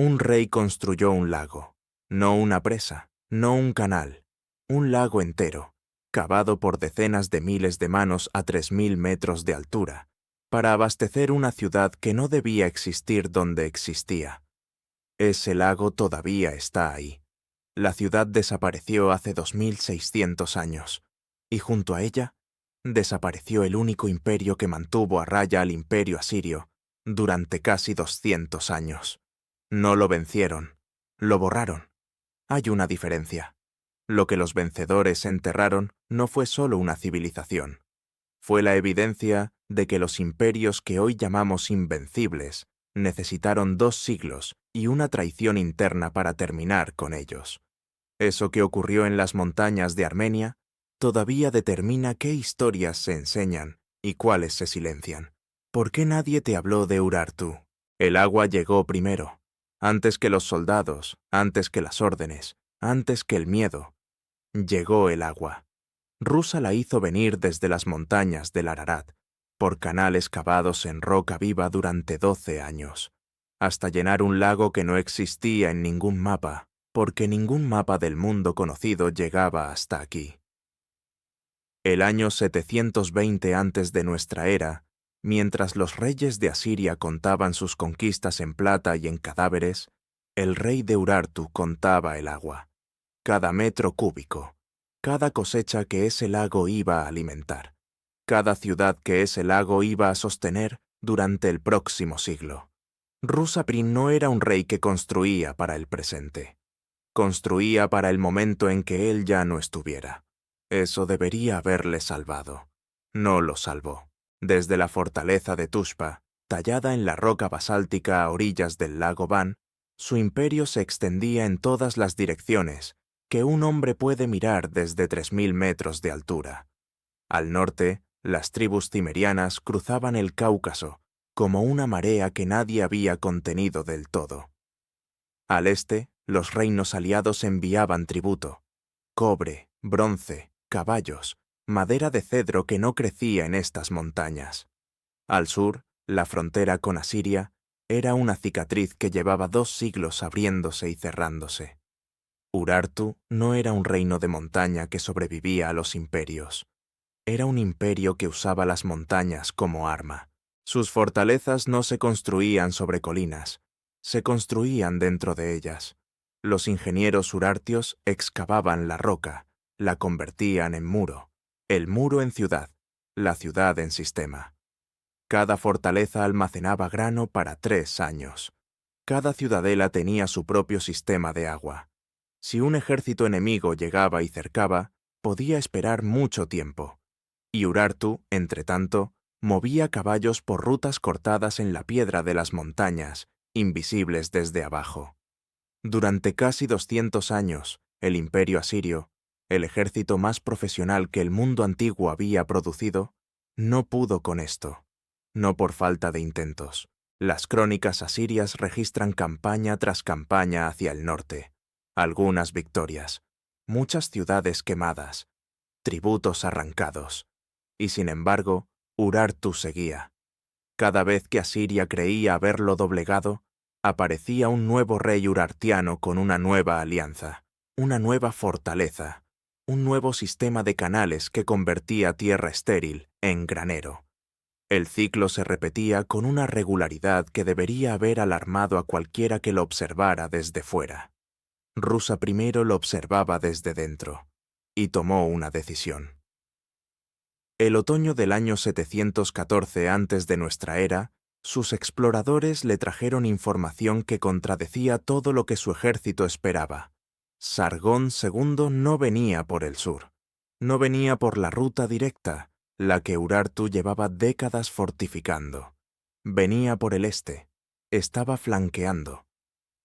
Un rey construyó un lago, no una presa, no un canal, un lago entero, cavado por decenas de miles de manos a 3000 metros de altura, para abastecer una ciudad que no debía existir donde existía. Ese lago todavía está ahí. La ciudad desapareció hace 2600 años, y junto a ella desapareció el único imperio que mantuvo a raya al imperio asirio durante casi 200 años. No lo vencieron, lo borraron. Hay una diferencia. Lo que los vencedores enterraron no fue solo una civilización. Fue la evidencia de que los imperios que hoy llamamos invencibles necesitaron 2 siglos y una traición interna para terminar con ellos. Eso que ocurrió en las montañas de Armenia todavía determina qué historias se enseñan y cuáles se silencian. ¿Por qué nadie te habló de Urartu? El agua llegó primero, antes que los soldados, antes que las órdenes, antes que el miedo. Llegó el agua. Rusa la hizo venir desde las montañas del Ararat, por canales cavados en roca viva durante 12 años, hasta llenar un lago que no existía en ningún mapa, porque ningún mapa del mundo conocido llegaba hasta aquí. El año 720 antes de nuestra era, mientras los reyes de Asiria contaban sus conquistas en plata y en cadáveres, el rey de Urartu contaba el agua, cada metro cúbico, cada cosecha que ese lago iba a alimentar, cada ciudad que ese lago iba a sostener durante el próximo siglo. Rusaprin no era un rey que construía para el presente. Construía para el momento en que él ya no estuviera. Eso debería haberle salvado. No lo salvó. Desde la fortaleza de Tushpa, tallada en la roca basáltica a orillas del lago Van, su imperio se extendía en todas las direcciones que un hombre puede mirar desde 3000 metros de altura. Al norte, las tribus cimerianas cruzaban el Cáucaso como una marea que nadie había contenido del todo. Al este, los reinos aliados enviaban tributo: cobre, bronce, caballos, madera de cedro que no crecía en estas montañas. Al sur, la frontera con Asiria era una cicatriz que llevaba 2 siglos abriéndose y cerrándose. Urartu no era un reino de montaña que sobrevivía a los imperios. Era un imperio que usaba las montañas como arma. Sus fortalezas no se construían sobre colinas, se construían dentro de ellas. Los ingenieros urartios excavaban la roca, la convertían en muro, el muro en ciudad, la ciudad en sistema. Cada fortaleza almacenaba grano para 3 años. Cada ciudadela tenía su propio sistema de agua. Si un ejército enemigo llegaba y cercaba, podía esperar mucho tiempo. Y Urartu, entretanto, movía caballos por rutas cortadas en la piedra de las montañas, invisibles desde abajo. Durante casi 200 años, el imperio asirio, el ejército más profesional que el mundo antiguo había producido, no pudo con esto. No por falta de intentos. Las crónicas asirias registran campaña tras campaña hacia el norte. Algunas victorias, muchas ciudades quemadas, tributos arrancados. Y sin embargo, Urartu seguía. Cada vez que Asiria creía haberlo doblegado, aparecía un nuevo rey urartiano con una nueva alianza, una nueva fortaleza, un nuevo sistema de canales que convertía tierra estéril en granero. El ciclo se repetía con una regularidad que debería haber alarmado a cualquiera que lo observara desde fuera. Rusa primero lo observaba desde dentro, y tomó una decisión. El otoño del año 714 antes de nuestra era, sus exploradores le trajeron información que contradecía todo lo que su ejército esperaba. Sargón II no venía por el sur, no venía por la ruta directa, la que Urartu llevaba décadas fortificando. Venía por el este, estaba flanqueando.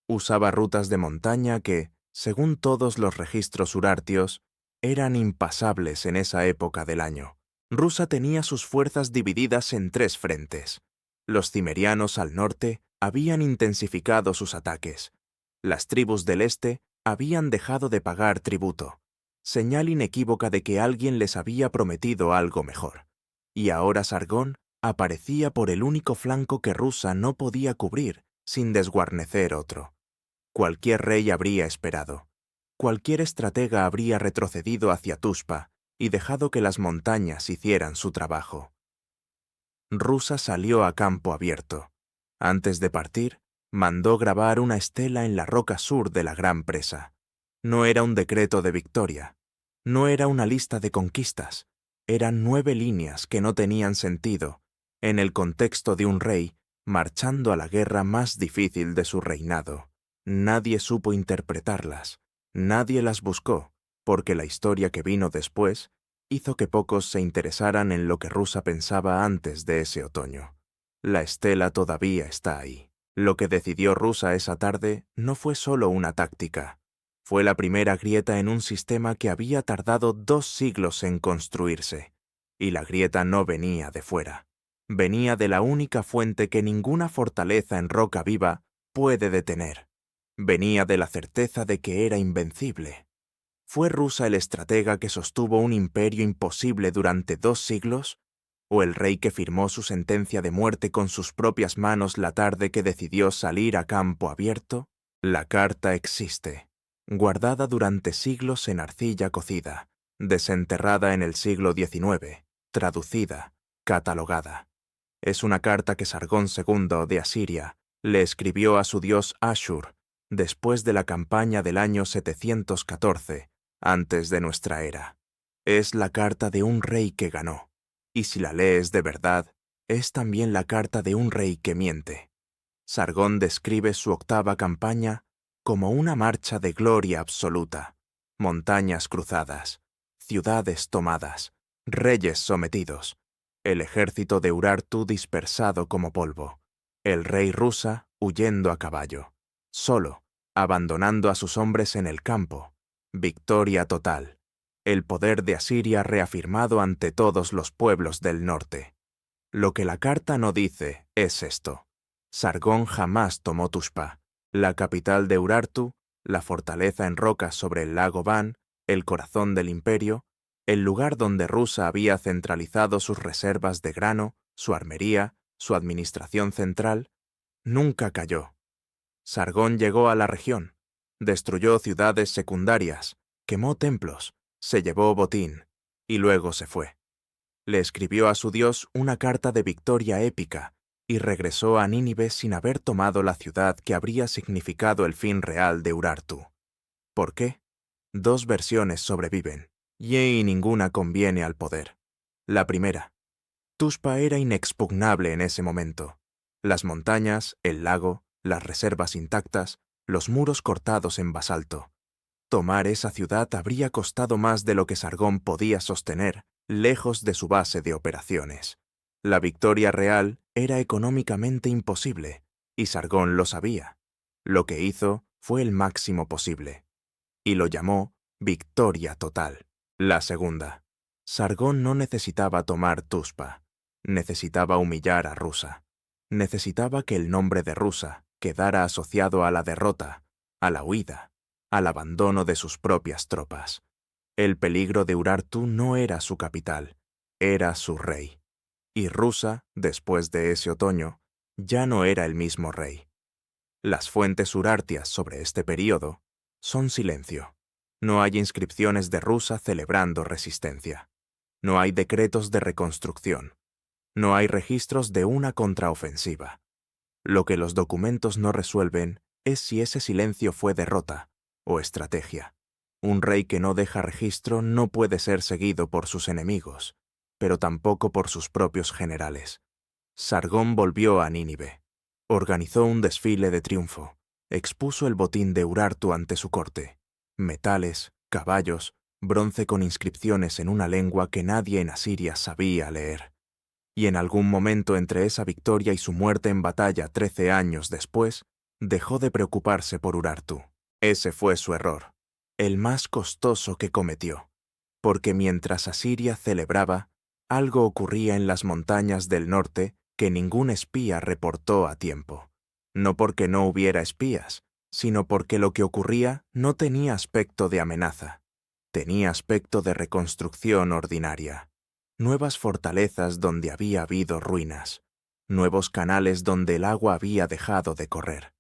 Usaba rutas de montaña que, según todos los registros urartios, eran impasables en esa época del año. Rusa tenía sus fuerzas divididas en 3 frentes. Los cimerianos al norte habían intensificado sus ataques. Las tribus del este habían dejado de pagar tributo, señal inequívoca de que alguien les había prometido algo mejor. Y ahora Sargón aparecía por el único flanco que Rusa no podía cubrir sin desguarnecer otro. Cualquier rey habría esperado. Cualquier estratega habría retrocedido hacia Tuspa y dejado que las montañas hicieran su trabajo. Rusa salió a campo abierto. Antes de partir, mandó grabar una estela en la roca sur de la gran presa. No era un decreto de victoria. No era una lista de conquistas. Eran 9 líneas que no tenían sentido, en el contexto de un rey marchando a la guerra más difícil de su reinado. Nadie supo interpretarlas. Nadie las buscó, porque la historia que vino después hizo que pocos se interesaran en lo que Rusa pensaba antes de ese otoño. La estela todavía está ahí. Lo que decidió Rusa esa tarde no fue solo una táctica. Fue la primera grieta en un sistema que había tardado 2 siglos en construirse. Y la grieta no venía de fuera. Venía de la única fuente que ninguna fortaleza en roca viva puede detener. Venía de la certeza de que era invencible. ¿Fue Rusa el estratega que sostuvo un imperio imposible durante 2 siglos? ¿O el rey que firmó su sentencia de muerte con sus propias manos la tarde que decidió salir a campo abierto? La carta existe, guardada durante siglos en arcilla cocida, desenterrada en el siglo XIX, traducida, catalogada. Es una carta que Sargón II de Asiria le escribió a su dios Ashur después de la campaña del año 714, antes de nuestra era. Es la carta de un rey que ganó, y si la lees de verdad, es también la carta de un rey que miente. Sargón describe su 8ª campaña como una marcha de gloria absoluta, montañas cruzadas, ciudades tomadas, reyes sometidos, el ejército de Urartu dispersado como polvo, el rey Rusa huyendo a caballo, solo, abandonando a sus hombres en el campo, victoria total, el poder de Asiria reafirmado ante todos los pueblos del norte. Lo que la carta no dice es esto. Sargón jamás tomó Tuspa, la capital de Urartu, la fortaleza en rocas sobre el lago Van, el corazón del imperio, el lugar donde Rusa había centralizado sus reservas de grano, su armería, su administración central. Nunca cayó. Sargón llegó a la región, destruyó ciudades secundarias, quemó templos, se llevó botín, y luego se fue. Le escribió a su dios una carta de victoria épica y regresó a Nínive sin haber tomado la ciudad que habría significado el fin real de Urartu. ¿Por qué? 2 versiones sobreviven, y ninguna conviene al poder. La primera. Tuspa era inexpugnable en ese momento. Las montañas, el lago, las reservas intactas, los muros cortados en basalto. Tomar esa ciudad habría costado más de lo que Sargón podía sostener, lejos de su base de operaciones. La victoria real era económicamente imposible, y Sargón lo sabía. Lo que hizo fue el máximo posible, y lo llamó victoria total. La segunda. Sargón no necesitaba tomar Tuspa, necesitaba humillar a Rusa. Necesitaba que el nombre de Rusa quedara asociado a la derrota, a la huida, al abandono de sus propias tropas. El peligro de Urartu no era su capital, era su rey. Y Rusa, después de ese otoño, ya no era el mismo rey. Las fuentes urartias sobre este período son silencio. No hay inscripciones de Rusa celebrando resistencia. No hay decretos de reconstrucción. No hay registros de una contraofensiva. Lo que los documentos no resuelven es si ese silencio fue derrota o estrategia. Un rey que no deja registro no puede ser seguido por sus enemigos, pero tampoco por sus propios generales. Sargón volvió a Nínive. Organizó un desfile de triunfo. Expuso el botín de Urartu ante su corte. Metales, caballos, bronce con inscripciones en una lengua que nadie en Asiria sabía leer. Y en algún momento entre esa victoria y su muerte en batalla 13 años después, dejó de preocuparse por Urartu. Ese fue su error, el más costoso que cometió, porque mientras Asiria celebraba, algo ocurría en las montañas del norte que ningún espía reportó a tiempo. No porque no hubiera espías, sino porque lo que ocurría no tenía aspecto de amenaza, tenía aspecto de reconstrucción ordinaria. Nuevas fortalezas donde había habido ruinas, nuevos canales donde el agua había dejado de correr.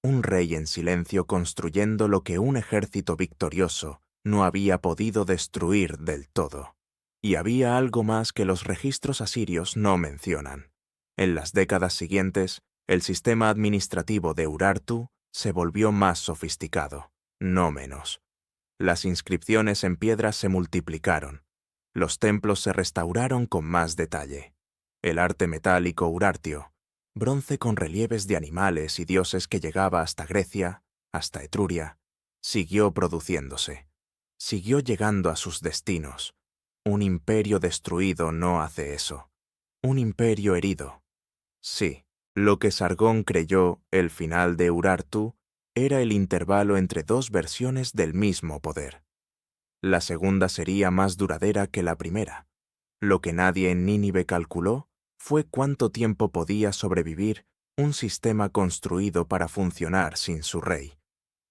un rey en silencio construyendo lo que un ejército victorioso no había podido destruir del todo. Y había algo más que los registros asirios no mencionan. En las décadas siguientes, el sistema administrativo de Urartu se volvió más sofisticado, no menos. Las inscripciones en piedra se multiplicaron. Los templos se restauraron con más detalle. El arte metálico urartio, bronce con relieves de animales y dioses que llegaba hasta Grecia, hasta Etruria, siguió produciéndose. Siguió llegando a sus destinos. Un imperio destruido no hace eso. Un imperio herido. Sí, lo que Sargón creyó, el final de Urartu, era el intervalo entre dos versiones del mismo poder. La segunda sería más duradera que la primera. Lo que nadie en Nínive calculó fue cuánto tiempo podía sobrevivir un sistema construido para funcionar sin su rey,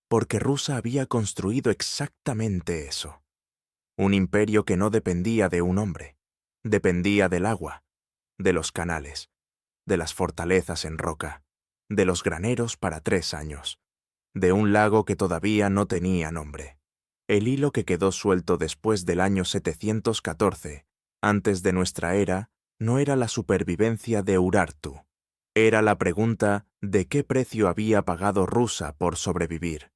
porque Rusa había construido exactamente eso. Un imperio que no dependía de un hombre, dependía del agua, de los canales, de las fortalezas en roca, de los graneros para 3 años, de un lago que todavía no tenía nombre. El hilo que quedó suelto después del año 714, antes de nuestra era, no era la supervivencia de Urartu. Era la pregunta de qué precio había pagado Rusa por sobrevivir.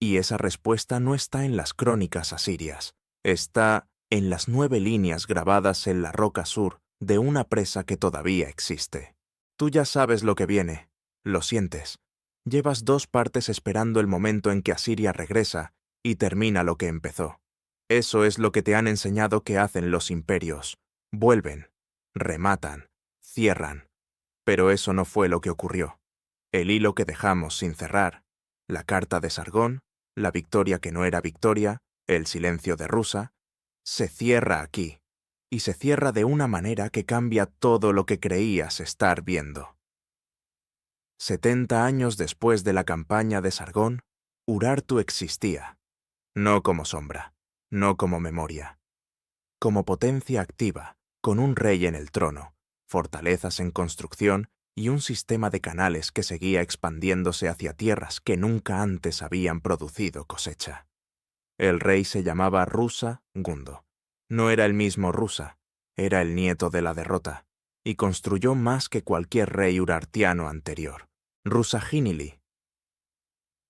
Y esa respuesta no está en las crónicas asirias. Está en las 9 líneas grabadas en la roca sur de una presa que todavía existe. Tú ya sabes lo que viene. Lo sientes. Llevas 2 partes esperando el momento en que Asiria regresa y termina lo que empezó. Eso es lo que te han enseñado que hacen los imperios. Vuelven, rematan, cierran. Pero eso no fue lo que ocurrió. El hilo que dejamos sin cerrar, la carta de Sargón, la victoria que no era victoria, el silencio de Rusa, se cierra aquí, y se cierra de una manera que cambia todo lo que creías estar viendo. 70 años después de la campaña de Sargón, Urartu existía, no como sombra, no como memoria, como potencia activa, con un rey en el trono, fortalezas en construcción y un sistema de canales que seguía expandiéndose hacia tierras que nunca antes habían producido cosecha. El rey se llamaba Rusa Gundo. No era el mismo Rusa, era el nieto de la derrota, y construyó más que cualquier rey urartiano anterior. Rusa-Ginili,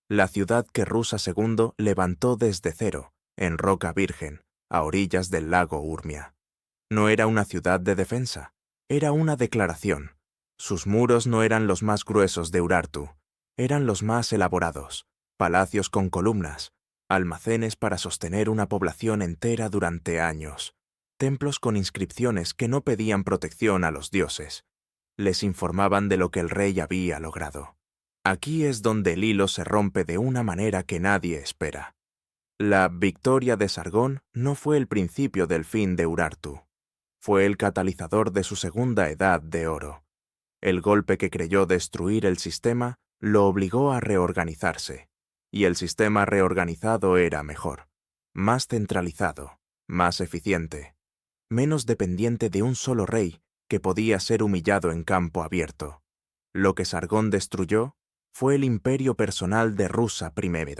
la ciudad que Rusa II levantó desde cero, en roca virgen, a orillas del lago Urmia. No era una ciudad de defensa, era una declaración. Sus muros no eran los más gruesos de Urartu, eran los más elaborados, palacios con columnas, almacenes para sostener una población entera durante años, templos con inscripciones que no pedían protección a los dioses, les informaban de lo que el rey había logrado. Aquí es donde el hilo se rompe de una manera que nadie espera. La victoria de Sargón no fue el principio del fin de Urartu. Fue el catalizador de su segunda edad de oro. El golpe que creyó destruir el sistema lo obligó a reorganizarse, y el sistema reorganizado era mejor, más centralizado, más eficiente, menos dependiente de un solo rey que podía ser humillado en campo abierto. Lo que Sargón destruyó fue el imperio personal de Rusa I.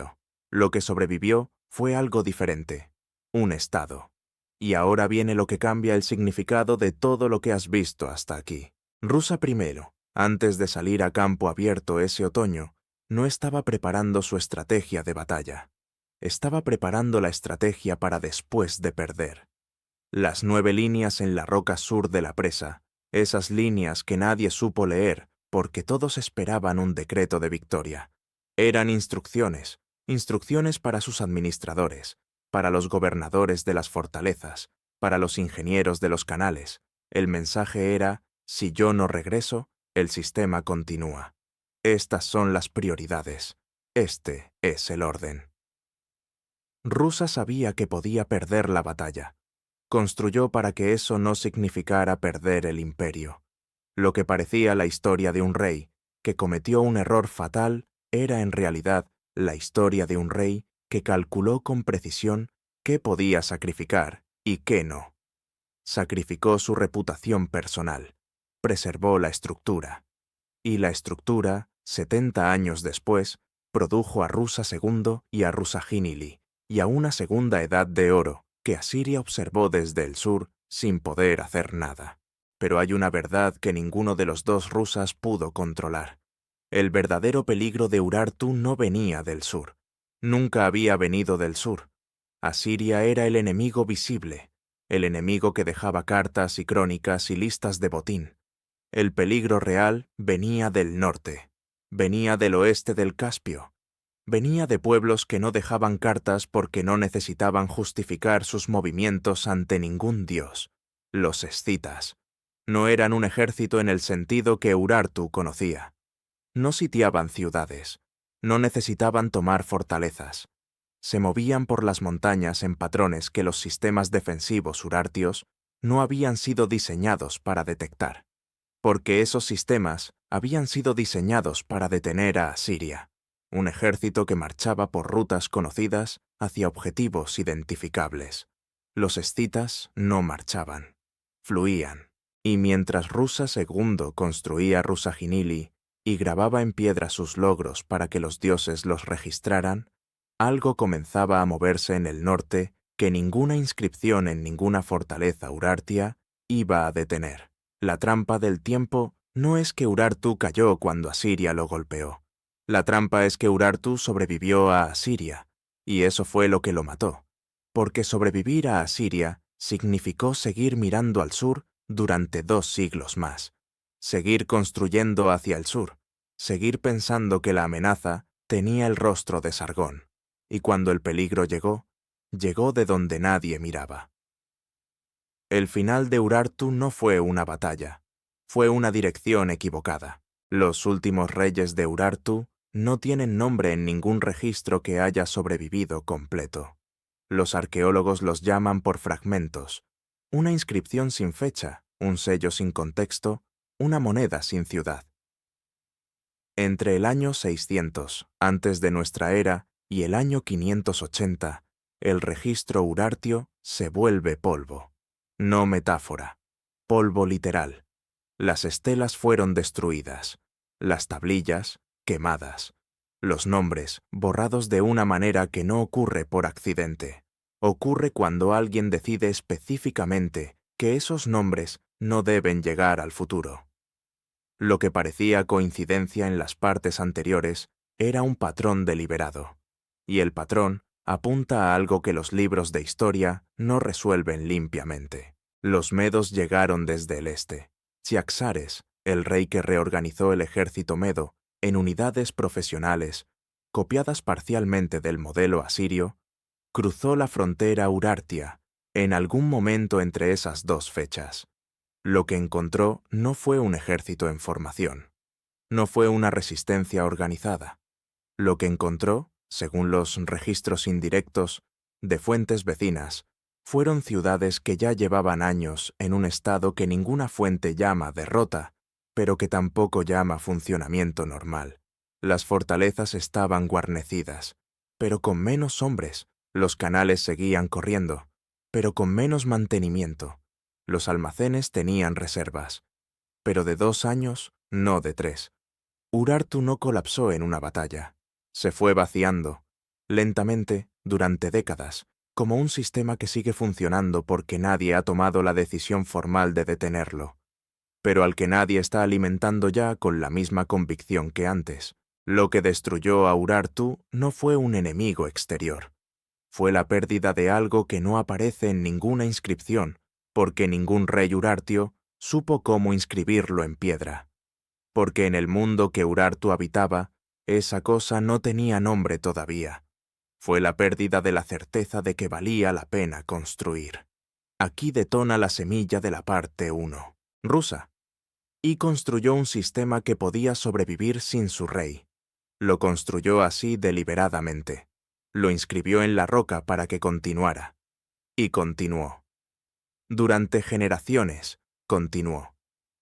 Lo que sobrevivió fue algo diferente, un estado. Y ahora viene lo que cambia el significado de todo lo que has visto hasta aquí. Rusa I, antes de salir a campo abierto ese otoño, no estaba preparando su estrategia de batalla. Estaba preparando la estrategia para después de perder. Las 9 líneas en la roca sur de la presa, esas líneas que nadie supo leer porque todos esperaban un decreto de victoria, eran instrucciones, instrucciones para sus administradores, para los gobernadores de las fortalezas, para los ingenieros de los canales. El mensaje era: si yo no regreso, el sistema continúa. Estas son las prioridades. Este es el orden. Rusa sabía que podía perder la batalla. Construyó para que eso no significara perder el imperio. Lo que parecía la historia de un rey, que cometió un error fatal, era en realidad la historia de un rey que calculó con precisión qué podía sacrificar y qué no. Sacrificó su reputación personal, preservó la estructura. Y la estructura, 70 años después, produjo a Rusa II y a Rusaginili, y a una segunda edad de oro, que Asiria observó desde el sur sin poder hacer nada. Pero hay una verdad que ninguno de los dos rusas pudo controlar. El verdadero peligro de Urartu no venía del sur. Nunca había venido del sur. Asiria era el enemigo visible, el enemigo que dejaba cartas y crónicas y listas de botín. El peligro real venía del norte, venía del oeste del Caspio, venía de pueblos que no dejaban cartas porque no necesitaban justificar sus movimientos ante ningún dios. Los escitas. No eran un ejército en el sentido que Urartu conocía. No sitiaban ciudades, no necesitaban tomar fortalezas. Se movían por las montañas en patrones que los sistemas defensivos urartios no habían sido diseñados para detectar, porque esos sistemas habían sido diseñados para detener a Asiria, un ejército que marchaba por rutas conocidas hacia objetivos identificables. Los escitas no marchaban, fluían, y mientras Rusa II construía Rusaginili y grababa en piedra sus logros para que los dioses los registraran, algo comenzaba a moverse en el norte que ninguna inscripción en ninguna fortaleza urartia iba a detener. La trampa del tiempo no es que Urartu cayó cuando Asiria lo golpeó. La trampa es que Urartu sobrevivió a Asiria, y eso fue lo que lo mató, porque sobrevivir a Asiria significó seguir mirando al sur durante 2 siglos más, seguir construyendo hacia el sur, seguir pensando que la amenaza tenía el rostro de Sargón, y cuando el peligro llegó, llegó de donde nadie miraba. El final de Urartu no fue una batalla, fue una dirección equivocada. Los últimos reyes de Urartu no tienen nombre en ningún registro que haya sobrevivido completo. Los arqueólogos los llaman por fragmentos, una inscripción sin fecha, un sello sin contexto, una moneda sin ciudad. Entre el año 600 antes de nuestra era y el año 580, el registro urartio se vuelve polvo. No metáfora, polvo literal. Las estelas fueron destruidas, las tablillas quemadas, los nombres borrados de una manera que no ocurre por accidente. Ocurre cuando alguien decide específicamente que esos nombres no deben llegar al futuro. Lo que parecía coincidencia en las partes anteriores era un patrón deliberado, y el patrón apunta a algo que los libros de historia no resuelven limpiamente. Los medos llegaron desde el este. Ciaxares, el rey que reorganizó el ejército medo en unidades profesionales, copiadas parcialmente del modelo asirio, cruzó la frontera urartia en algún momento entre esas 2 fechas. Lo que encontró no fue un ejército en formación, no fue una resistencia organizada. Lo que encontró, según los registros indirectos de fuentes vecinas, fueron ciudades que ya llevaban años en un estado que ninguna fuente llama derrota, pero que tampoco llama funcionamiento normal. Las fortalezas estaban guarnecidas, pero con menos hombres. Los canales seguían corriendo, pero con menos mantenimiento. Los almacenes tenían reservas, pero de 2 años, no de 3. Urartu no colapsó en una batalla. Se fue vaciando, lentamente, durante décadas, como un sistema que sigue funcionando porque nadie ha tomado la decisión formal de detenerlo, pero al que nadie está alimentando ya con la misma convicción que antes. Lo que destruyó a Urartu no fue un enemigo exterior. Fue la pérdida de algo que no aparece en ninguna inscripción, porque ningún rey urartio supo cómo inscribirlo en piedra. Porque en el mundo que Urartu habitaba, esa cosa no tenía nombre todavía. Fue la pérdida de la certeza de que valía la pena construir. Aquí detona la semilla de la parte 1, rusa, y construyó un sistema que podía sobrevivir sin su rey. Lo construyó así deliberadamente. Lo inscribió en la roca para que continuara. Y continuó. Durante generaciones, continuó.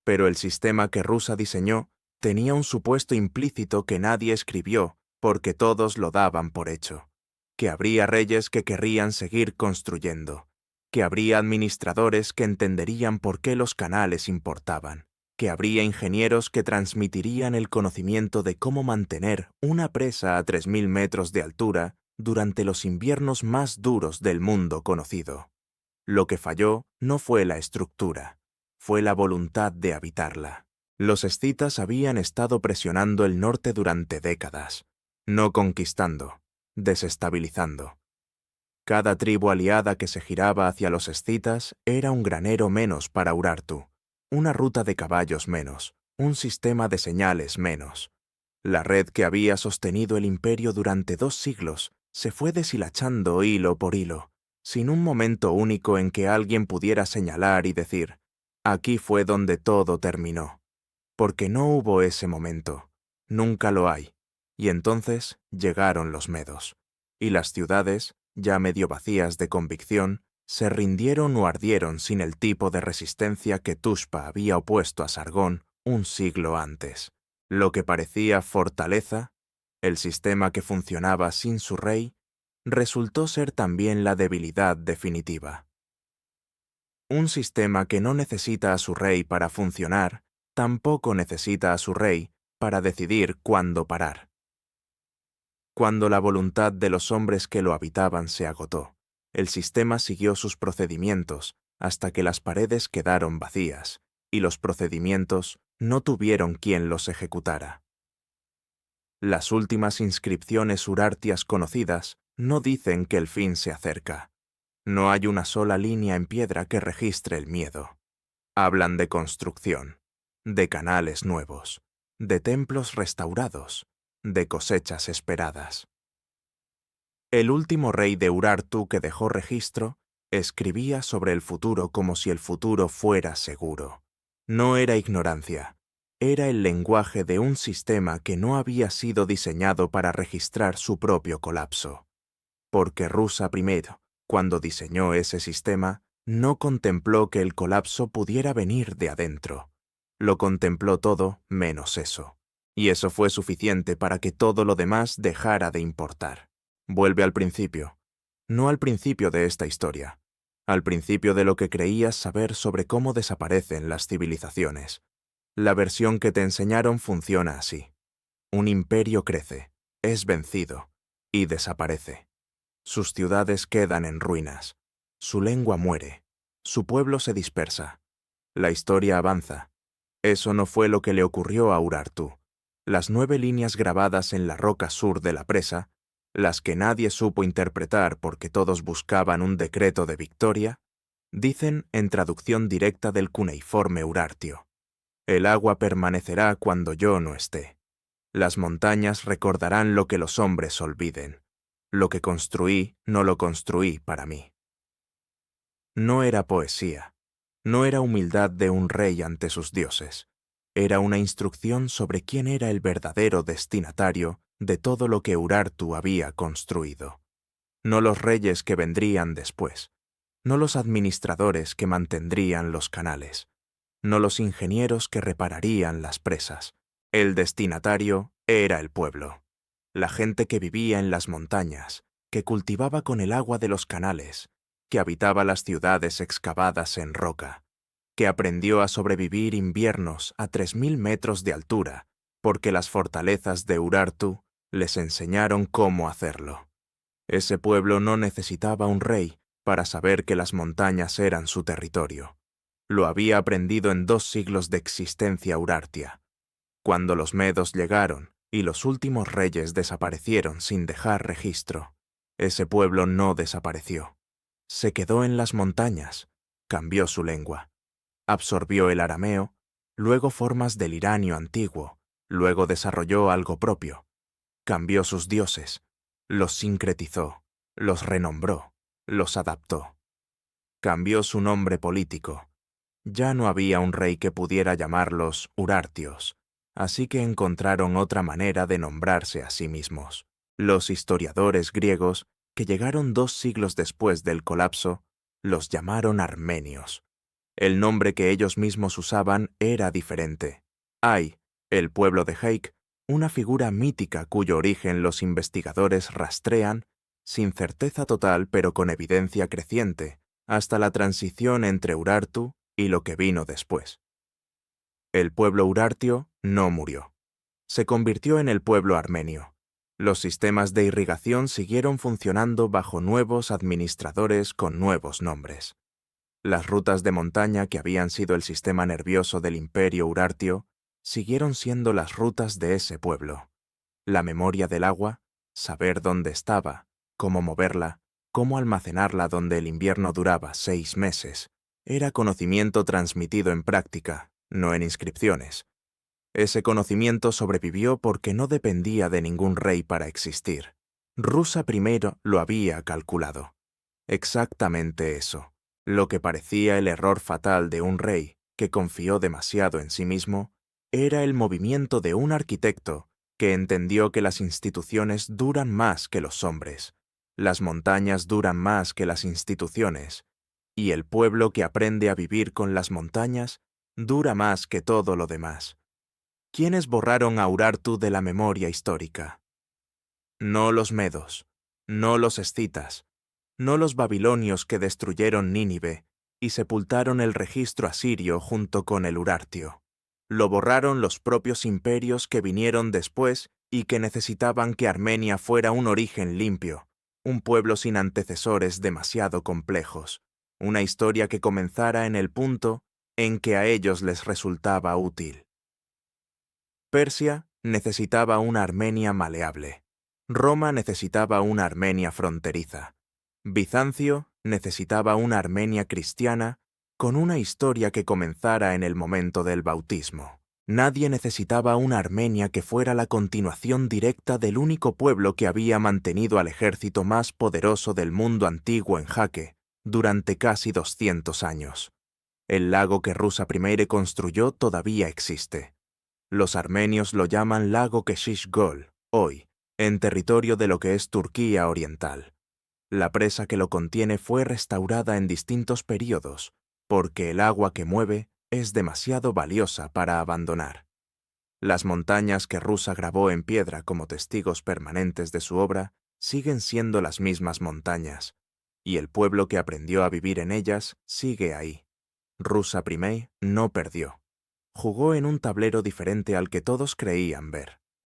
Pero el sistema que Rusa diseñó tenía un supuesto implícito que nadie escribió porque todos lo daban por hecho. Que habría reyes que querrían seguir construyendo. Que habría administradores que entenderían por qué los canales importaban. que habría ingenieros que transmitirían el conocimiento de cómo mantener una presa a 3000 metros de altura durante los inviernos más duros del mundo conocido. Lo que falló no fue la estructura, fue la voluntad de habitarla. Los escitas habían estado presionando el norte durante décadas, no conquistando, desestabilizando. Cada tribu aliada que se giraba hacia los escitas era un granero menos para Urartu, una ruta de caballos menos, un sistema de señales menos. La red que había sostenido el imperio durante 2 siglos se fue deshilachando hilo por hilo, sin un momento único en que alguien pudiera señalar y decir, aquí fue donde todo terminó. Porque no hubo ese momento, nunca lo hay, y entonces llegaron los medos, y las ciudades, ya medio vacías de convicción, se rindieron o ardieron sin el tipo de resistencia que Tushpa había opuesto a Sargón un siglo antes. Lo que parecía fortaleza, el sistema que funcionaba sin su rey, resultó ser también la debilidad definitiva. Un sistema que no necesita a su rey para funcionar, tampoco necesita a su rey para decidir cuándo parar. Cuando la voluntad de los hombres que lo habitaban se agotó, el sistema siguió sus procedimientos hasta que las paredes quedaron vacías y los procedimientos no tuvieron quien los ejecutara. Las últimas inscripciones urartias conocidas no dicen que el fin se acerca. No hay una sola línea en piedra que registre el miedo. Hablan de construcción, de canales nuevos, de templos restaurados, de cosechas esperadas. El último rey de Urartu que dejó registro escribía sobre el futuro como si el futuro fuera seguro. No era ignorancia, era el lenguaje de un sistema que no había sido diseñado para registrar su propio colapso. Porque Rusa I, cuando diseñó ese sistema, no contempló que el colapso pudiera venir de adentro. Lo contempló todo menos eso. Y eso fue suficiente para que todo lo demás dejara de importar. Vuelve al principio. No al principio de esta historia. Al principio de lo que creías saber sobre cómo desaparecen las civilizaciones. La versión que te enseñaron funciona así. Un imperio crece, es vencido y desaparece. Sus ciudades quedan en ruinas. Su lengua muere. Su pueblo se dispersa. La historia avanza. Eso no fue lo que le ocurrió a Urartu. Las 9 líneas grabadas en la roca sur de la presa, las que nadie supo interpretar porque todos buscaban un decreto de victoria, dicen en traducción directa del cuneiforme urartio: el agua permanecerá cuando yo no esté. Las montañas recordarán lo que los hombres olviden. Lo que construí no lo construí para mí. No era poesía. No era humildad de un rey ante sus dioses. Era una instrucción sobre quién era el verdadero destinatario de todo lo que Urartu había construido. No los reyes que vendrían después. No los administradores que mantendrían los canales. No los ingenieros que repararían las presas. El destinatario era el pueblo. La gente que vivía en las montañas, que cultivaba con el agua de los canales, que habitaba las ciudades excavadas en roca, que aprendió a sobrevivir inviernos a 3000 metros de altura, porque las fortalezas de Urartu les enseñaron cómo hacerlo. Ese pueblo no necesitaba un rey para saber que las montañas eran su territorio. Lo había aprendido en 2 siglos de existencia urartia. Cuando los medos llegaron y los últimos reyes desaparecieron sin dejar registro, ese pueblo no desapareció. Se quedó en las montañas, cambió su lengua, absorbió el arameo, luego formas del iranio antiguo, luego desarrolló algo propio, cambió sus dioses, los sincretizó, los renombró, los adaptó. Cambió su nombre político. Ya no había un rey que pudiera llamarlos urartios, así que encontraron otra manera de nombrarse a sí mismos. Los historiadores griegos, que llegaron 2 siglos después del colapso, los llamaron armenios. El nombre que ellos mismos usaban era diferente. Hay, el pueblo de Heik, una figura mítica cuyo origen los investigadores rastrean, sin certeza total pero con evidencia creciente, hasta la transición entre Urartu y lo que vino después. El pueblo urartio no murió. Se convirtió en el pueblo armenio. Los sistemas de irrigación siguieron funcionando bajo nuevos administradores con nuevos nombres. Las rutas de montaña que habían sido el sistema nervioso del imperio urartio siguieron siendo las rutas de ese pueblo. La memoria del agua, saber dónde estaba, cómo moverla, cómo almacenarla donde el invierno duraba 6 meses, era conocimiento transmitido en práctica, no en inscripciones. Ese conocimiento sobrevivió porque no dependía de ningún rey para existir. Rusa primero lo había calculado. Exactamente eso. Lo que parecía el error fatal de un rey que confió demasiado en sí mismo, era el movimiento de un arquitecto que entendió que las instituciones duran más que los hombres, las montañas duran más que las instituciones, y el pueblo que aprende a vivir con las montañas dura más que todo lo demás. ¿Quiénes borraron a Urartu de la memoria histórica? No los medos, no los escitas, no los babilonios que destruyeron Nínive y sepultaron el registro asirio junto con el urartio. Lo borraron los propios imperios que vinieron después y que necesitaban que Armenia fuera un origen limpio, un pueblo sin antecesores demasiado complejos, una historia que comenzara en el punto en que a ellos les resultaba útil. Persia necesitaba una Armenia maleable. Roma necesitaba una Armenia fronteriza. Bizancio necesitaba una Armenia cristiana con una historia que comenzara en el momento del bautismo. Nadie necesitaba una Armenia que fuera la continuación directa del único pueblo que había mantenido al ejército más poderoso del mundo antiguo en jaque durante casi 200 años. El lago que Rusa I construyó todavía existe. Los armenios lo llaman lago Keshishgol, hoy, en territorio de lo que es Turquía oriental. La presa que lo contiene fue restaurada en distintos períodos, porque el agua que mueve es demasiado valiosa para abandonar. Las montañas que Rusa grabó en piedra como testigos permanentes de su obra siguen siendo las mismas montañas, y el pueblo que aprendió a vivir en ellas sigue ahí. Rusa I no perdió. Jugó en un tablero diferente al que todos creían ver.